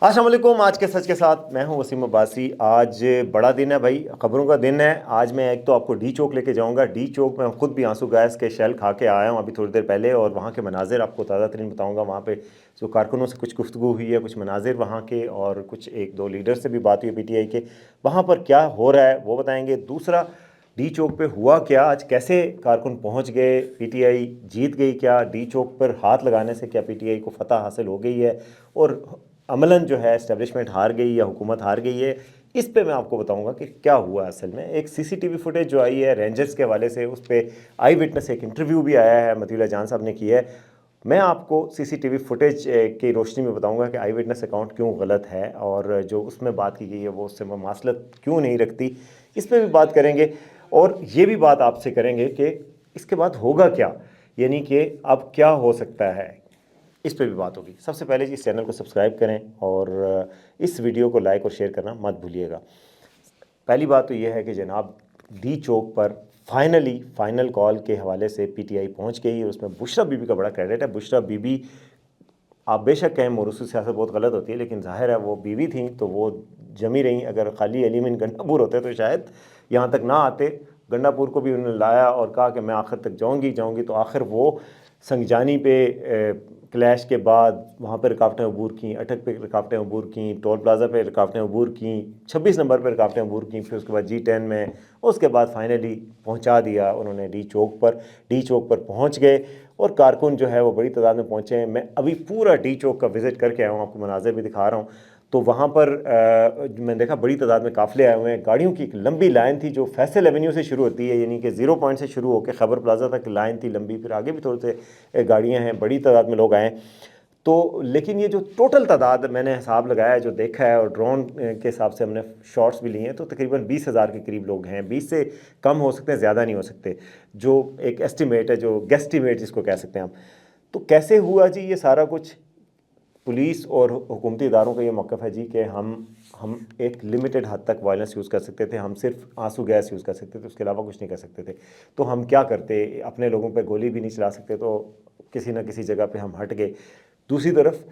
अस्सलाम वालेकुम। आज के सच के साथ मैं हूं वसीम अब्बासी। आज बड़ा दिन है भाई, खबरों का दिन है। आज मैं एक तो आपको डी चौक लेके जाऊंगा। डी चौक में खुद भी आंसू गैस के शेल खा के आया हूं अभी थोड़ी देर पहले, और वहां के मनाजिर आपको ताज़ा तरीन बताऊंगा। वहां पे जो कारकुनों से कुछ गुफ्तगू हुई है, कुछ मनाजिर वहां के, और कुछ एक दो लीडर से भी बात हुई पीटीआई के। वहां पर क्या हो रहा है वो बताएंगे। दूसरा, डी चौक पे हुआ क्या आज, कैसे कारकुन पहुंच गए, पीटीआई जीत गई क्या, डी चौक पर हाथ लगाने से क्या पीटीआई को फतह हासिल हो गई है, और अमलन जो है इस्टेब्लिशमेंट हार गई या हुकूमत हार गई है। इस पे मैं आपको बताऊंगा कि क्या हुआ असल में। एक सीसीटीवी फुटेज जो आई है रेंजर्स के हवाले से, उस पर आई विटनेस एक इंटरव्यू भी आया है, मतीउल्लाह जान साहब ने किया है। मैं आपको सीसीटीवी फुटेज की रोशनी में बताऊंगा कि आई विटनेस अकाउंट क्यों गलत है, और जो उसमें बात की गई है वो उससे ममासलत क्यों नहीं रखती। इस पर भी बात करेंगे, और ये भी बात आपसे करेंगे कि इसके बाद होगा क्या, यानी कि अब क्या हो सकता है, इस पे भी बात होगी। सबसे पहले इस चैनल को सब्सक्राइब करें, और इस वीडियो को लाइक और शेयर करना मत भूलिएगा। पहली बात तो यह है कि जनाब, डी चौक पर फाइनल कॉल के हवाले से पीटीआई पहुंच गई, और उसमें बुशरा बीबी का बड़ा क्रेडिट है। बुशरा बीबी, आप बेशक कहें मोरूसी सियासत बहुत गलत होती है, लेकिन जाहिर है वो बीवी थी तो वो जमी रहीं। अगर खाली एलिमिन गंडापुर होते तो शायद यहाँ तक ना आते। गंडापुर को भी उन्होंने लाया और कहा कि मैं आखिर तक जाऊँगी, तो आखिर वो संगजानी पे क्लैश के बाद वहाँ पर रुकावटें अबूर की, अटक पे रुकावटें अबूर की, टोल प्लाजा पे रुकावटें अबूर की, 26 नंबर पर रुकावटें अबूर की, फिर उसके बाद G10 में, उसके बाद फाइनली पहुँचा दिया उन्होंने डी चौक पर। डी चौक पर पहुँच गए, और कारकुन जो है वो बड़ी तादाद में पहुँचे हैं। मैं अभी पूरा डी चौक का विज़िट करके आया हूँ, आपको मनाज़िर भी दिखा रहा हूँ। तो वहाँ पर मैंने देखा बड़ी तादाद में काफ़िले आए हुए हैं। गाड़ियों की एक लंबी लाइन थी जो फैसल एवेन्यू से शुरू होती है, यानी कि 0 पॉइंट से शुरू होकर खबर प्लाजा तक लाइन थी लंबी, फिर आगे भी थोड़े से गाड़ियाँ हैं, बड़ी तादाद में लोग आए। तो लेकिन ये जो टोटल तादाद मैंने हिसाब लगाया, जो देखा है, और ड्रोन के हिसाब से हमने शॉट्स भी लिए हैं, तो तकरीबन 20,000 के करीब लोग हैं। 20 से कम हो सकते हैं, ज़्यादा नहीं हो सकते। जो एक एस्टिमेट है, जो गेस्टिमेट जिसको कह सकते हैं हम। तो कैसे हुआ जी ये सारा कुछ? पुलिस और हुकूमती इदारों का ये मौक़िफ़ है जी कि हम एक लिमिटेड हद तक वायलेंस यूज़ कर सकते थे, हम सिर्फ आंसू गैस यूज़ कर सकते थे, उसके अलावा कुछ नहीं कर सकते थे। तो हम क्या करते, अपने लोगों पे गोली भी नहीं चला सकते, तो किसी न किसी जगह पे हम हट गए। दूसरी तरफ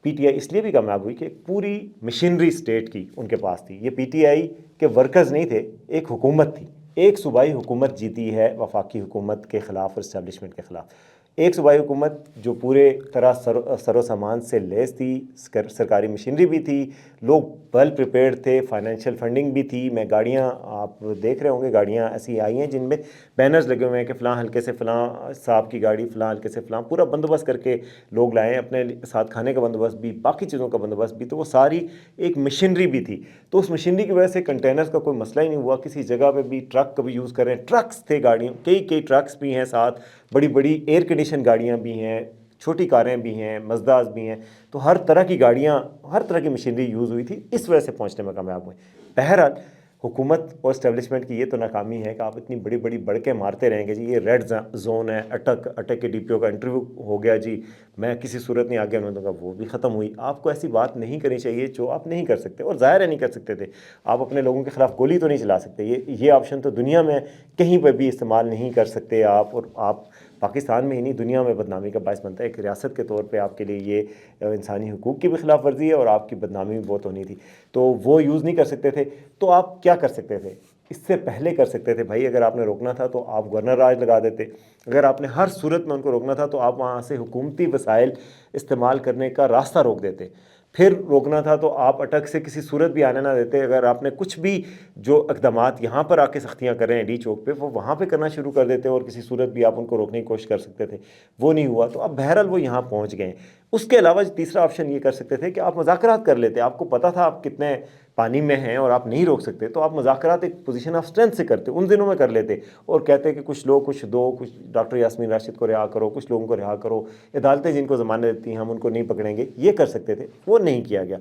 पीटीआई इसलिए भी कामयाब हुई कि पूरी मशीनरी स्टेट की उनके पास थी। ये पीटीआई के वर्कर्स नहीं थे, एक हुकूमत थी। एक सूबाई हुकूमत जीती है वफाकी हुकूमत के ख़िलाफ़ और इस्टेब्लिशमेंट के ख़िलाफ़। एक सूबाई हुकूमत जो पूरे तरह सरो सामान से लैस थी, सरकारी मशीनरी भी थी, लोग वेल प्रिपेयर्ड थे, फाइनेंशियल फंडिंग भी थी। मैं गाड़ियाँ, आप देख रहे होंगे, गाड़ियाँ ऐसी आई हैं जिनमें बैनर्स लगे हुए हैं कि फ़लाँ हल्के से फ़लाँ साहब की गाड़ी, फ़लाँ हल्के से फ़लाँ, पूरा बंदोबस्त करके लोग लाए। अपने साथ खाने का बंदोबस्त भी, बाकी चीज़ों का बंदोबस्त भी। तो वो सारी एक मशीनरी भी थी। तो उस मशीनरी की वजह से कंटेनर्स का कोई मसला ही नहीं हुआ। किसी जगह पे भी ट्रक कभी यूज़ कर रहे हैं, ट्रक्स थे, गाड़ियों कई ट्रक्स भी हैं, साथ बड़ी बड़ी एयर कंडीशन गाड़ियाँ भी हैं, छोटी कारें भी हैं, मज़दास भी हैं। तो हर तरह की गाड़ियाँ, हर तरह की मशीनरी यूज़ हुई थी, इस वजह से पहुँचने में कामयाब हुए। बहरहाल, हुकूमत और इस्टेब्लिशमेंट की ये तो नाकामी है कि आप इतनी बड़ी बड़ी बड़के मारते रहेंगे जी। ये रेड जोन है, अटक के डीपीओ का इंटरव्यू हो गया जी, मैं किसी सूरत नहीं आगे आने दूंगा, वो भी ख़त्म हुई। आपको ऐसी बात नहीं करनी चाहिए जो आप नहीं कर सकते, और ज़ाहिर है नहीं कर सकते थे। आप अपने लोगों के ख़िलाफ़ गोली तो नहीं चला सकते, ये ऑप्शन तो दुनिया में कहीं पर भी इस्तेमाल नहीं कर सकते आप। और आप पाकिस्तान में ही नहीं, दुनिया में बदनामी का बायस बनता है। एक रियासत के तौर पे आपके लिए ये इंसानी हुकूक की भी खिलाफ वर्जी है, और आपकी बदनामी भी बहुत होनी थी। तो वो यूज़ नहीं कर सकते थे। तो आप क्या कर सकते थे? इससे पहले कर सकते थे भाई, अगर आपने रोकना था तो आप गवर्नर राज लगा देते। अगर आपने हर सूरत में उनको रोकना था तो आप वहाँ से हुकूमती वसाइल इस्तेमाल करने का रास्ता रोक देते। फिर रोकना था तो आप अटक से किसी सूरत भी आने ना देते। अगर आपने कुछ भी जो इक़दामात यहाँ पर आके सख्तियाँ कर रहे हैं डी चौक पे, वो वहाँ पे करना शुरू कर देते, और किसी सूरत भी आप उनको रोकने की कोशिश कर सकते थे। वो नहीं हुआ, तो अब बहरहाल वो यहाँ पहुँच गए। उसके अलावा तीसरा ऑप्शन ये कर सकते थे कि आप मुज़ाकरात कर लेते। आपको पता था आप कितने पानी में हैं और आप नहीं रोक सकते, तो आप मुज़ाकरात एक पोजीशन ऑफ स्ट्रेंथ से करते, उन दिनों में कर लेते, और कहते कि कुछ लोग, कुछ दो, कुछ डॉक्टर यास्मीन राशिद को रिहा करो, कुछ लोगों को रिहा करो, अदालतें जिनको ज़मानत देती हैं हम उनको नहीं पकड़ेंगे, ये कर सकते थे। वो नहीं किया गया,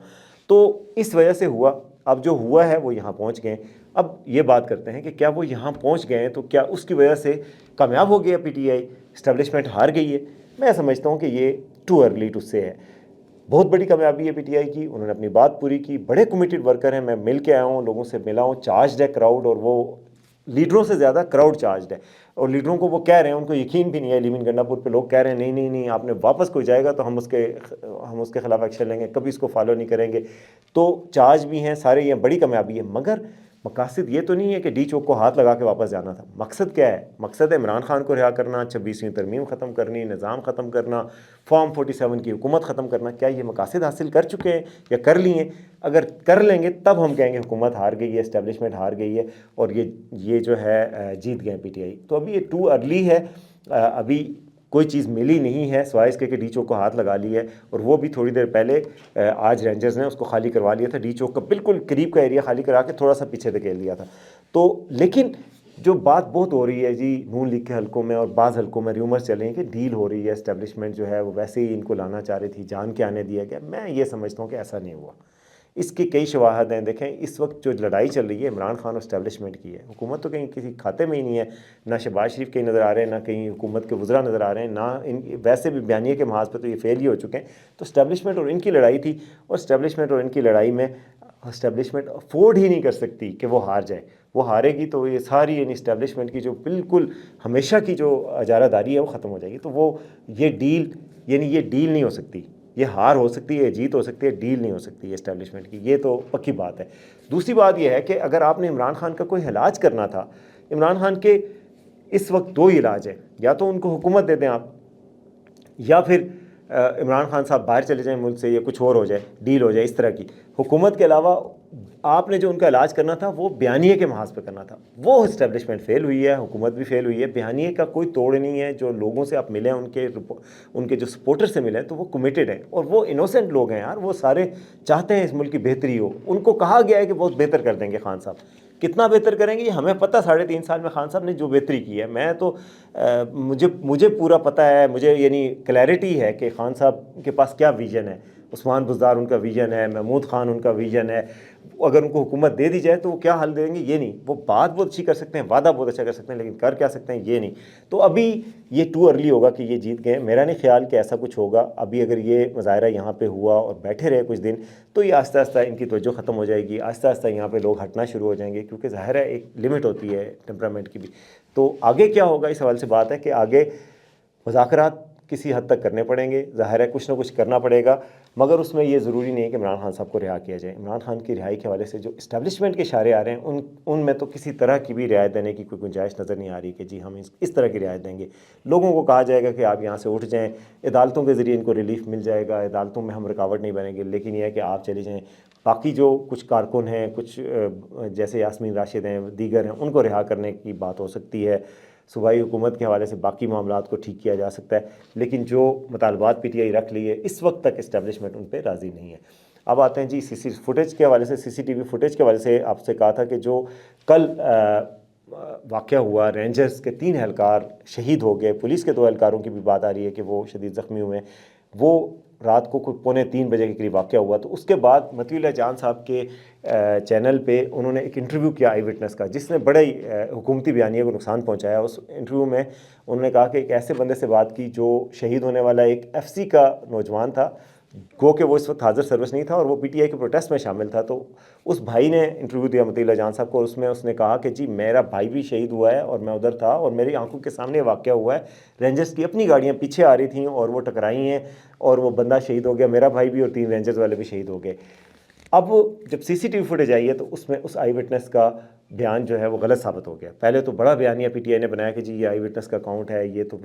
तो इस वजह से हुआ। अब जो हुआ है वो यहाँ पहुँच गए। अब ये बात करते हैं कि क्या वो यहाँ पहुँच गए हैं तो क्या उसकी वजह से कामयाब हो गया पीटीआई, इस्टेब्लिशमेंट हार गई है? मैं समझता हूँ कि ये टू अर्ली टू से है। बहुत बड़ी कामयाबी है पीटीआई की, उन्होंने अपनी बात पूरी की, बड़े कमिटेड वर्कर हैं। मैं मिल के आया हूँ, लोगों से मिला हूँ, चार्ज्ड है क्राउड, और वो لیڈروں سے زیادہ کراؤڈ چارجڈ ہے، اور لیڈروں کو وہ کہہ رہے ہیں، ان کو یقین بھی نہیں ہے، لیمن گنڈا پور پہ لوگ کہہ رہے ہیں نہیں نہیں نہیں، آپ نے واپس کوئی جائے گا تو ہم اس کے خلاف ایکشن لیں گے، کبھی اس کو فالو نہیں کریں گے۔ تو چارج بھی ہیں سارے، یہ بڑی کامیابی ہے، مگر مقاصد یہ تو نہیں ہے کہ ڈی چوک کو ہاتھ لگا کے واپس جانا تھا۔ مقصد کیا ہے؟ مقصد ہے عمران خان کو رہا کرنا، 26ویں ترمیم ختم کرنی، نظام ختم کرنا، فارم 47 کی حکومت ختم کرنا۔ کیا یہ مقاصد حاصل کر چکے ہیں یا کر لیے؟ اگر کر لیں گے تب ہم کہیں گے حکومت ہار گئی ہے، اسٹیبلشمنٹ ہار گئی ہے، اور یہ جو ہے جیت گئے پی ٹی آئی۔ تو ابھی یہ ٹو ارلی ہے، ابھی کوئی چیز ملی نہیں ہے سوائے اس کے کہ ڈی چوک کو ہاتھ لگا لی ہے، اور وہ بھی تھوڑی دیر پہلے آج رینجرز نے اس کو خالی کروا لیا تھا، ڈی چوک کا بالکل قریب کا ایریا خالی کرا کے تھوڑا سا پیچھے دھکیل دیا تھا۔ تو لیکن جو بات بہت ہو رہی ہے جی نون لیگ کے حلقوں میں اور بعض حلقوں میں ریومرز چل رہے ہیں کہ ڈیل ہو رہی ہے، اسٹیبلشمنٹ جو ہے وہ ویسے ہی ان کو لانا چاہ رہی تھی، جان کے آنے دیا گیا۔ میں یہ سمجھتا ہوں کہ ایسا نہیں ہوا، اس کی کئی شواہد ہیں۔ دیکھیں اس وقت جو لڑائی چل رہی ہے عمران خان اور اسٹیبلشمنٹ کی ہے، حکومت تو کہیں کسی کھاتے میں ہی نہیں ہے، نہ شہباز شریف کہیں نظر آ رہے ہیں، نہ کہیں حکومت کے وزراء نظر آ رہے ہیں، نہ ویسے بھی بیانیے کے محاذ پہ تو یہ فیل ہی ہو چکے ہیں۔ تو اسٹیبلشمنٹ اور ان کی لڑائی تھی، اور اسٹیبلشمنٹ اور ان کی لڑائی میں اسٹیبلشمنٹ افورڈ ہی نہیں کر سکتی کہ وہ ہار جائے۔ وہ ہارے گی تو یہ ساری یعنی اسٹیبلشمنٹ کی جو بالکل ہمیشہ کی جو اجارہ داری ہے وہ ختم ہو جائے گی۔ تو وہ یہ ڈیل نہیں ہو سکتی، یہ ہار ہو سکتی ہے، جیت ہو سکتی ہے، ڈیل نہیں ہو سکتی ہے اسٹیبلشمنٹ کی، یہ تو پکی بات ہے۔ دوسری بات یہ ہے کہ اگر آپ نے عمران خان کا کوئی علاج کرنا تھا، عمران خان کے اس وقت دو علاج ہیں، یا تو ان کو حکومت دے دیں آپ، یا پھر عمران خان صاحب باہر چلے جائیں ملک سے، یا کچھ اور ہو جائے، ڈیل ہو جائے اس طرح کی۔ حکومت کے علاوہ آپ نے جو ان کا علاج کرنا تھا وہ بیانیے کے محاذ پہ کرنا تھا، وہ اسٹیبلشمنٹ فیل ہوئی ہے، حکومت بھی فیل ہوئی ہے۔ بیانیے کا کوئی توڑ نہیں ہے، جو لوگوں سے آپ ملے ہیں، ان کے جو سپورٹر سے ملے ہیں تو وہ کمیٹڈ ہیں، اور وہ انوسنٹ لوگ ہیں یار، وہ سارے چاہتے ہیں اس ملک کی بہتری ہو۔ ان کو کہا گیا ہے کہ بہت بہتر کر دیں گے خان صاحب، کتنا بہتر کریں گے یہ ہمیں پتہ، 3.5 سال میں خان صاحب نے جو بہتری کی ہے، میں تو مجھے پورا پتہ ہے، مجھے یعنی کلیئرٹی ہے کہ خان صاحب کے پاس کیا ویژن ہے۔ عثمان بزدار ان کا ویژن ہے، محمود خان ان کا ویژن ہے، اگر ان کو حکومت دے دی جائے تو وہ کیا حل دیں گے یہ نہیں، وہ بات بہت اچھی کر سکتے ہیں، وعدہ بہت اچھا کر سکتے ہیں، لیکن کر کیا سکتے ہیں یہ نہیں۔ تو ابھی یہ ٹو ارلی ہوگا کہ یہ جیت گئے، میرا نہیں خیال کہ ایسا کچھ ہوگا۔ ابھی اگر یہ مظاہرہ یہاں پہ ہوا اور بیٹھے رہے کچھ دن تو یہ آہستہ آہستہ ان کی توجہ ختم ہو جائے گی، آہستہ آہستہ یہاں پہ لوگ ہٹنا شروع ہو جائیں گے، کیونکہ ظاہر ہے ایک لمٹ ہوتی ہے ٹیمپرامنٹ کی بھی۔ تو آگے کیا ہوگا اس حوالے سے بات ہے کہ آگے مذاکرات کسی حد تک کرنے پڑیں گے، ظاہر ہے کچھ نہ کچھ کرنا پڑے گا، مگر اس میں یہ ضروری نہیں ہے کہ عمران خان صاحب کو رہا کیا جائے۔ عمران خان کی رہائی کے حوالے سے جو اسٹیبلشمنٹ کے اشارے آ رہے ہیں ان میں تو کسی طرح کی بھی رعایت دینے کی کوئی گنجائش نظر نہیں آ رہی کہ جی ہم اس طرح کی رعایت دیں گے۔ لوگوں کو کہا جائے گا کہ آپ یہاں سے اٹھ جائیں، عدالتوں کے ذریعے ان کو ریلیف مل جائے گا، عدالتوں میں ہم رکاوٹ نہیں بنیں گے، لیکن یہ ہے کہ آپ چلے جائیں۔ باقی جو کچھ کارکن ہیں، کچھ جیسے یاسمین راشد ہیں، دیگر ہیں، ان کو رہا کرنے کی بات ہو سکتی ہے، صوبائی حکومت کے حوالے سے باقی معاملات کو ٹھیک کیا جا سکتا ہے، لیکن جو مطالبات پی ٹی آئی رکھ لی ہے اس وقت تک اسٹیبلشمنٹ ان پہ راضی نہیں ہے۔ اب آتے ہیں جی سی سی فوٹیج کے حوالے سے، سی سی ٹی وی فوٹیج کے حوالے سے آپ سے کہا تھا کہ جو کل واقعہ ہوا، رینجرز کے 3 اہلکار شہید ہو گئے، پولیس کے 2 اہلکاروں کی بھی بات آ رہی ہے کہ وہ شدید زخمی ہوئے ہیں، وہ رات کو کوئی 2:45 بجے کے قریب واقعہ ہوا۔ تو اس کے بعد مطیع اللہ جان صاحب کے چینل پہ انہوں نے ایک انٹرویو کیا آئی وٹنس کا، جس نے بڑے ہی حکومتی بیانیے کو نقصان پہنچایا۔ اس انٹرویو میں انہوں نے کہا کہ ایک ایسے بندے سے بات کی جو شہید ہونے والا ایک ایف سی کا نوجوان تھا، گو کہ وہ اس وقت حاضر سروس نہیں تھا اور وہ پی ٹی آئی کے پروٹیسٹ میں شامل تھا۔ تو اس بھائی نے انٹرویو دیا مطیع اللہ جان صاحب کو، اس میں اس نے کہا کہ جی میرا بھائی بھی شہید ہوا ہے اور میں ادھر تھا اور میری آنکھوں کے سامنے واقعہ ہوا ہے، رینجرز کی اپنی گاڑیاں پیچھے آ رہی تھیں اور وہ ٹکرائی ہیں اور وہ بندہ شہید ہو گیا، میرا بھائی بھی اور 3 رینجرز والے بھی شہید ہو گئے۔ اب جب سی سی ٹی وی فوٹیج آئی ہے تو اس میں اس آئی وٹنس کا بیان جو ہے وہ غلط ثابت ہو گیا۔ پہلے تو بڑا بیانیہ پی ٹی آئی نے بنایا کہ جی یہ آئی وٹنس کا اکاؤنٹ ہے، یہ تو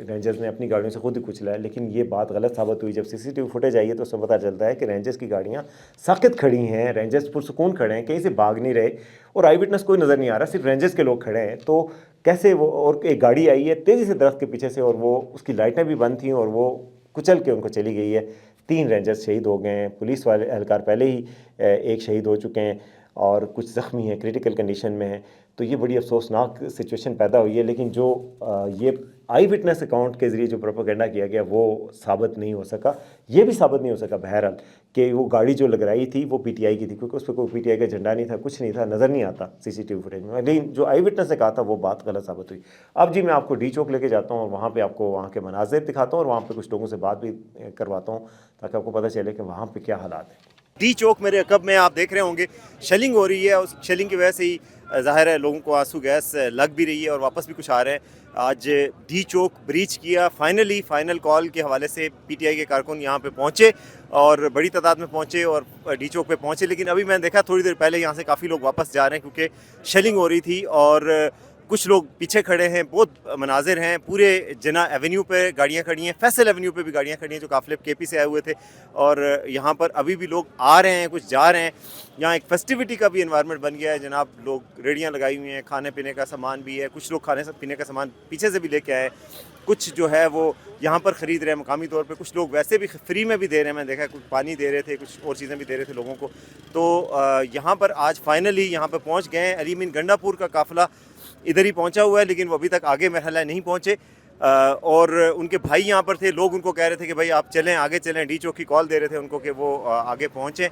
رینجرز نے اپنی گاڑیوں سے خود ہی کچلا ہے، لیکن یہ بات غلط ثابت ہوئی۔ جب سی سی ٹی وی فوٹیج آئی ہے تو اس سے پتہ چلتا ہے کہ رینجرز کی گاڑیاں ساکت کھڑی ہیں، رینجرز پرسکون کھڑے ہیں، کہیں سے بھاگ نہیں رہے، اور آئی وٹنس کوئی نظر نہیں آ رہا، صرف رینجرز کے لوگ کھڑے ہیں۔ تو کیسے وہ، اور ایک گاڑی آئی ہے تیزی سے درخت کے پیچھے سے اور وہ اس کی لائٹیں بھی بند تھیں اور وہ کچل کے ان کو چلی گئی ہے۔ 3 رینجرز شہید ہو گئے ہیں، پولیس والے اہلکار پہلے ہی ایک شہید ہو چکے ہیں اور کچھ زخمی ہیں، کریٹیکل کنڈیشن میں ہیں۔ تو یہ بڑی افسوسناک سچویشن پیدا ہوئی ہے، لیکن جو یہ آئی وٹنس اکاؤنٹ کے ذریعے جو پروپیگنڈا کیا گیا وہ ثابت نہیں ہو سکا۔ یہ بھی ثابت نہیں ہو سکا بہرحال کہ وہ گاڑی جو لگائی تھی وہ پی ٹی آئی کی تھی، کیونکہ اس پہ کوئی پی ٹی آئی کا جھنڈا نہیں تھا، کچھ نہیں تھا، نظر نہیں آتا سی سی ٹی وی فوٹیج میں، لیکن جو آئی وٹنس نے کہا تھا وہ بات غلط ثابت ہوئی۔ اب جی میں آپ کو ڈی چوک لے کے جاتا ہوں اور وہاں پہ آپ کو وہاں کے مناظر دکھاتا ہوں اور وہاں پہ کچھ لوگوں سے بات بھی کرواتا ہوں تاکہ آپ کو پتہ چلے کہ وہاں پہ کیا حالات ہیں۔ डी चौक मेरे अकब में आप देख रहे होंगे शेलिंग हो रही है, उस शेलिंग की वजह से ही ज़ाहिर है लोगों को आंसू गैस लग भी रही है और वापस भी कुछ आ रहे हैं। आज डी चौक ब्रीच किया, फाइनल कॉल के हवाले से पीटीआई के कारकुन यहाँ पे पहुँचे और बड़ी तादाद में पहुँचे और डी चौक पे पहुँचे, लेकिन अभी मैंने देखा थोड़ी देर पहले यहाँ से काफ़ी लोग वापस जा रहे हैं क्योंकि शेलिंग हो रही थी और कुछ लोग पीछे खड़े हैं। बहुत मनाजिर हैं, पूरे जना एवेन्यू पे गाड़ियाँ खड़ी हैं, फैसल एवेन्यू पे भी गाड़ियाँ खड़ी हैं जो काफ़िले केपी से आए हुए थे और यहाँ पर अभी भी लोग आ रहे हैं, कुछ जा रहे हैं। यहाँ एक फेस्टिविटी का भी एनवायरनमेंट बन गया है जनाब, लोग रेडियाँ लगाई हुई हैं, खाने पीने का सामान भी है, कुछ लोग खाने पीने का सामान पीछे से भी लेके आए, कुछ जो है वो यहाँ पर ख़रीद रहे हैं मकामी तौर पे, कुछ लोग वैसे भी फ्री में भी दे रहे हैं। मैंने देखा कुछ पानी दे रहे थे, कुछ और चीज़ें भी दे रहे थे लोगों को। तो यहाँ पर आज फाइनली यहाँ पर पहुँच गए हैं। अली मीन गंडापुर का काफ़िला इधर ही पहुंचा हुआ है, लेकिन वो अभी तक आगे मेरा ख्याल है नहीं पहुंचे और उनके भाई यहाँ पर थे। लोग उनको कह रहे थे कि भाई आप चलें, आगे चलें, डी चौक की कॉल दे रहे थे उनको कि वो आगे पहुँचें।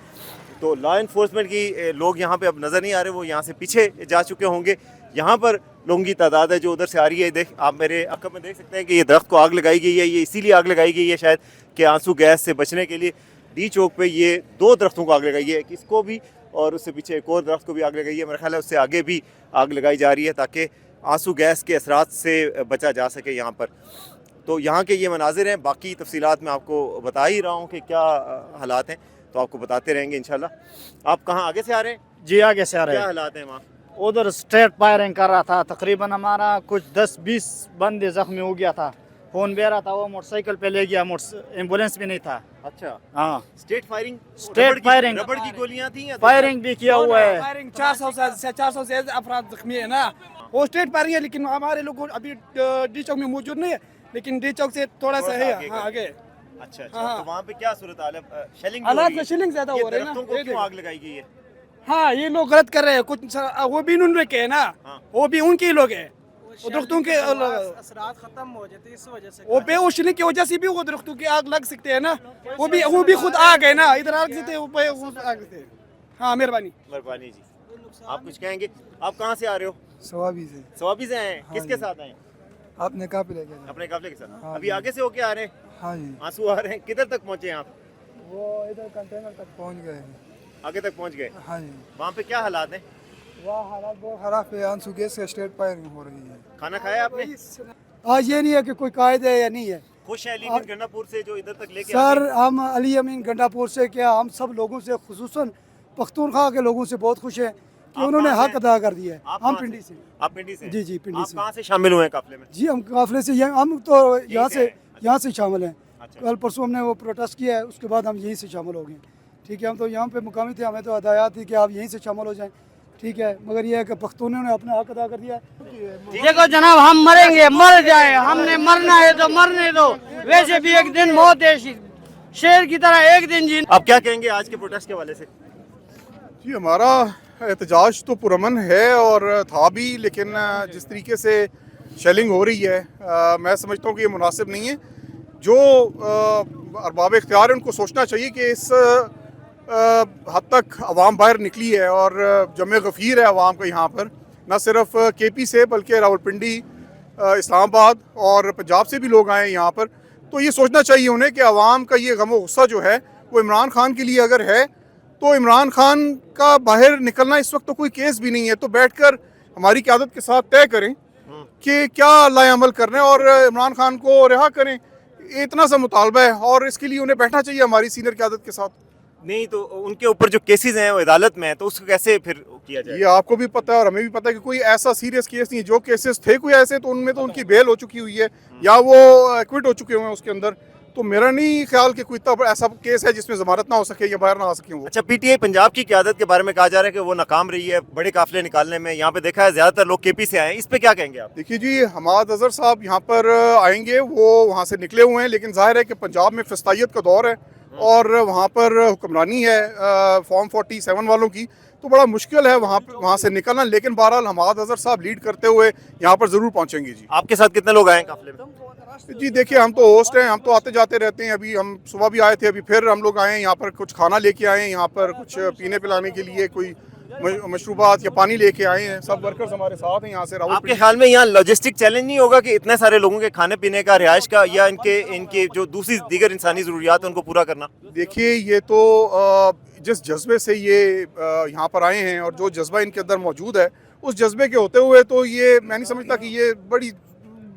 तो लॉ इन्फोर्समेंट की लोग यहाँ पे अब नज़र नहीं आ रहे, वो यहाँ से पीछे जा चुके होंगे। यहाँ पर लोगों की तादाद है जो उधर से आ रही है। देख आप मेरे अकब में देख सकते हैं कि ये दरख्त को आग लगाई गई है, ये इसीलिए आग लगाई गई है शायद कि आंसू गैस से बचने के लिए। डी चौक पे ये 2 दरख्तों को आग लगाई है, इसको भी और उससे पीछे एक और दरख्त को भी आग लगाई है। मेरा ख्याल है उससे आगे भी आग लगाई जा रही है ताकि आंसू गैस के असरात से बचा जा सके यहाँ पर। तो यहाँ के ये मनाजिर हैं, बाकी तफसीलात मैं आपको बता ही रहा हूँ कि क्या हालात हैं, तो आपको बताते रहेंगे इंशाल्लाह। आप कहाँ आगे से आ रहे हैं? जी आगे से आ रहे क्या हैं। हालात हैं वहाँ? उधर स्ट्रेट फायरिंग कर रहा था, तकरीबन हमारा कुछ 10-20 बंदे जख्मी हो गया था। फोन बह रहा था, वो मोटरसाइकिल पे ले गया, एम्बुलेंस भी नहीं था। अच्छा, हाँ स्टेट फायरिंग, फायरिंग, रबड़ की गोलियां थी या फायरिंग भी किया हुआ है। फायरिंग 400 से 400 से अफराद जख्मी है ना, वो स्टेट फायरिंग है। लेकिन हमारे लोग अभी डी चौक में मौजूद नहीं है, लेकिन डी चौक से थोड़ा सा है आगे। अच्छा, तो वहाँ पे क्या सूरत हाल है? शेलिंग हालात में शेलिंग ज्यादा हो रही है ना, क्यों आग लगाई गई है? हाँ ये लोग गलत कर रहे हैं कुछ, वो भी उन्होंने के है ना, वो भी उनके ही लोग हैं। वो दरख्तों के असरात खत्म हो जाते हैं, इस वजह से वो बेहोशी की वजह से भी वो दरख्तों की आग लग सकते हैं ना, वो भी खुद आग है ना, इधर आग देते आग देते। हाँ मेहरबानी जी। आप कुछ कहेंगे? आप कहाँ से आ रहे हो? सवाबी से। सवाबी से आए? किसके साथ आए? आपने काफिले लेके गए? अपने काफिले के साथ। हाँ अभी जी। आगे से होके आ रहे हैं? हाँ जी, आंसू आ रहे हैं। किधर तक पहुँचे आप? वो इधर कंटेनर तक पहुंच गए हैं। आगे तक पहुँच गए। हाँ जी, वहाँ पे क्या हालात हैं? वहाँ हालात बहुत खराब है, आंसू गैस से स्ट्रेट फायरिंग हो रही है। खाना खाया आपने? आज ये नहीं है कि कोई कायदे है या नहीं है खुश है अली मीन गंडापुर से जो इधर तक लेके सर। हम अली अमीन गंडापुर से क्या, हम सब लोगों से, खुसूसन पख्तूनख्वा के लोगों से बहुत खुश हैं कि आप उन्होंने कहाँ हक से? अदा कर दिया है। आप हम कहाँ पिंडी से। आप पिंडी से? जी जी, पिंडी आप से। कहाँ से शामिल हुए हैं काफिले में? जी हम काफिले से, हम तो यहाँ से आए? यहाँ से शामिल हैं। अच्छा। कल परसों हमने वो प्रोटेस्ट किया है, उसके बाद हम यहीं से शामिल हो गए। ठीक है, हम तो यहाँ पे मुकामी थे, हमें तो हदायत थी कि आप यहीं से शामिल हो जाएं। ठीक है, मगर ये है कि पख्तूनों ने अपना हक अदा कर दिया है। देखो जनाब, हम मरेंगे, मर जाए, हमने मरना है तो मरने दो, वैसे भी एक दिन मौत है, शेर की तरह एक दिन जीना। आप क्या कहेंगे आज के प्रोटेस्ट के हवाले से? जी हमारा एहतजाज तो पुरअमन है और था भी, लेकिन जिस तरीके से शेलिंग हो रही है मैं समझता हूँ कि ये मुनासिब नहीं है। जो अरबाब इख्तियार है उनको सोचना चाहिए कि इस हद तक अवाम बाहर निकली है और जमे गफ़ीर है अवाम का यहाँ पर, न सिर्फ केपी से बल्कि रावलपिंडी, इस्लामाबाद और पंजाब से भी लोग आए हैं यहाँ पर। तो ये सोचना चाहिए उन्हें कि अवाम का ये गम व गुस्सा जो है वो इमरान खान के लिए अगर है तो इमरान खान का बाहर निकलना इस वक्त तो कोई केस भी नहीं है, तो बैठकर हमारी क़यादत के साथ तय करें कि क्या लाएअमल करना है और इमरान खान को रिहा करें। इतना सा मुतालबा है और इसके लिए उन्हें बैठना चाहिए हमारी सीनियर क़यादत के साथ। नहीं तो उनके ऊपर जो केसेस हैं वो अदालत में है, तो उसको कैसे फिर किया जाए? ये आपको भी पता है और हमें भी पता है कि कोई ऐसा सीरियस केस नहीं है। जो केसेस थे कोई ऐसे, तो उनमें तो उनकी बेल हो चुकी हुई है या वो एक्विट हो चुके हुए हैं उसके अंदर। तो मेरा नहीं ख्याल कि कोई इतना ऐसा केस है जिसमें जमानत ना हो सके या बाहर ना आ सके वो। अच्छा, पीटीआई पंजाब की क़यादत के बारे में कहा जा रहा है कि वो नाकाम रही है बड़े काफिले निकालने में। यहाँ पे देखा है ज़्यादातर लोग केपी से आए हैं, इस पे क्या कहेंगे आप? देखिए जी, हमाद अजहर साहब यहाँ पर आएंगे, वो वहाँ से निकले हुए हैं, लेकिन जाहिर है कि पंजाब में फस्तायत का दौर है और वहाँ पर हुक्मरानी है फॉर्म 47 वालों की, तो बड़ा मुश्किल है वहाँ से निकलना। लेकिन बहरहाल हमाद अजहर साहब लीड करते हुए यहाँ पर ज़रूर पहुँचेंगे जी। आपके साथ कितने लोग आए हैं काफिले में? जी देखिए, हम तो होस्ट हैं, हम तो आते जाते रहते हैं। अभी हम सुबह भी आए थे, अभी फिर हम लोग आए हैं यहाँ पर, कुछ खाना लेके आए हैं यहाँ पर, कुछ पीने पिलाने के लिए, कोई मशरूबात या पानी लेके आए हैं। सब वर्कर्स हमारे साथ हैं यहाँ से आपके रावलपिंडी। ख्याल में यहाँ लॉजिस्टिक चैलेंज नहीं होगा कि इतने सारे लोगों के खाने पीने का, रिहाइश का या इनके जो दूसरी दीगर इंसानी ज़रूरियात हैं उनको पूरा करना? देखिए ये तो जिस जज्बे से ये यहाँ पर आए हैं और जो जज्बा इनके अंदर मौजूद है, उस जज्बे के होते हुए तो ये मैं नहीं समझता कि ये बड़ी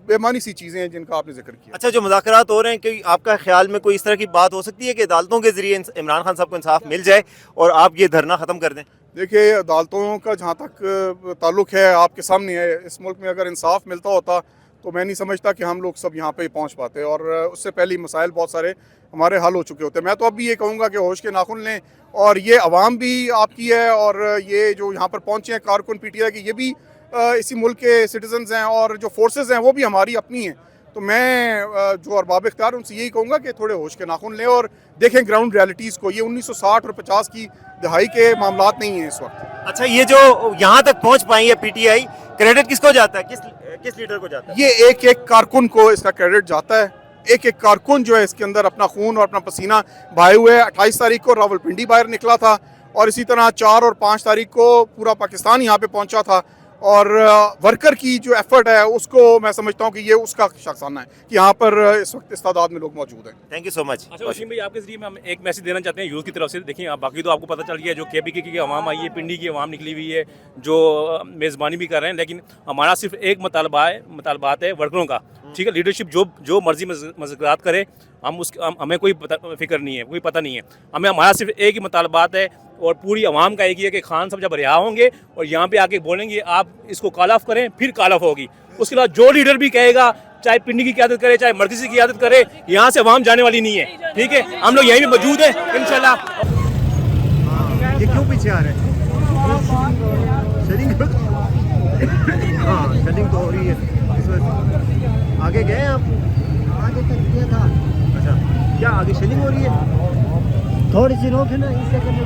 बेमानी सी चीज़ें हैं जिनका आपने जिक्र किया। अच्छा, जो मुज़ाकरात हो रहे हैं, कि आपका ख्याल में कोई इस तरह की बात हो सकती है कि अदालतों के ज़रिए इमरान खान साहब को इंसाफ मिल जाए और आप ये धरना ख़त्म कर दें? देखिए अदालतों का जहाँ तक ताल्लुक़ है आपके सामने है, इस मुल्क में अगर इंसाफ मिलता होता तो मैं नहीं समझता कि हम लोग सब यहाँ पे पहुँच पाते, और उससे पहले मसाइल बहुत सारे हमारे हल हो चुके होते। मैं तो अब भी ये कहूँगा कि होश के नाखुन लें, और ये अवाम भी आपकी है, और ये जो यहाँ पर पहुँचे हैं कारकुन PTI की, ये भी इसी मुल्क के सिटीजन्स हैं, और जो फोर्सेस हैं वो भी हमारी अपनी हैं। तो मैं जो अरबाब इख्तियार उनसे यही कहूँगा कि थोड़े होश के नाखुन लें और देखें ग्राउंड रियलिटीज़ को। ये 1960 और 50 की दहाई के मामलात नहीं हैं इस वक्त। अच्छा, ये जो यहाँ तक पहुँच पाई है PTI, क्रेडिट किसको जाता है, किस लीडर को जाता है? ये एक एक कारकुन को इसका क्रेडिट जाता है। एक एक कारकुन जो है इसके अंदर अपना खून और अपना पसीना बहाए हुए है। 28 तारीख को रावलपिंडी बाहर निकला था, और इसी तरह 4 और 5 तारीख को पूरा पाकिस्तान यहाँ पे पहुँचा था, और वर्कर की जो एफर्ट है उसको मैं समझता हूँ कि ये उसका शाखसाना है कि यहाँ पर इस वक्त इस तादाद में लोग मौजूद हैं। Thank you so much. अच्छा वसीम भाई, आपके जरिए में हम एक मैसेज देना चाहते हैं यूथ की तरफ से। देखिए आप बाकी तो आपको पता चल गया, जो KPK की आवाम आई है, पिंडी की आवाम निकली हुई है, जो मेज़बानी भी कर रहे हैं, लेकिन हमारा सिर्फ एक मुतालबात है वर्करों का, ठीक है। लीडरशिप जो मर्जी मुज़ाकरात करे, हमें कोई फिक्र नहीं है, कोई पता नहीं है। हमारा सिर्फ एक ही मुतालबात है, और पूरी आवाम का एक ही है कि खान साहब जब रिहा होंगे और यहाँ पे आके बोलेंगे आप इसको कॉल ऑफ करें, फिर कॉल ऑफ होगी। उसके बाद जो लीडर भी कहेगा, चाहे पिंडी की क़यादत करे, चाहे मरकज़ी की क़यादत करे, यहाँ से आवाम जाने वाली नहीं है, ठीक है। हम लोग यहीं पे मौजूद हैं इंशाल्लाह। ये क्यों पीछे आ रहे हैं? शेलिंग हाँ, शेलिंग तो हो रही है इस वक्त। आगे गए आप? आगे तक गया था। अच्छा, क्या आगे शेलिंग हो रही है? थोड़ी सी रोक है ना, इससे करना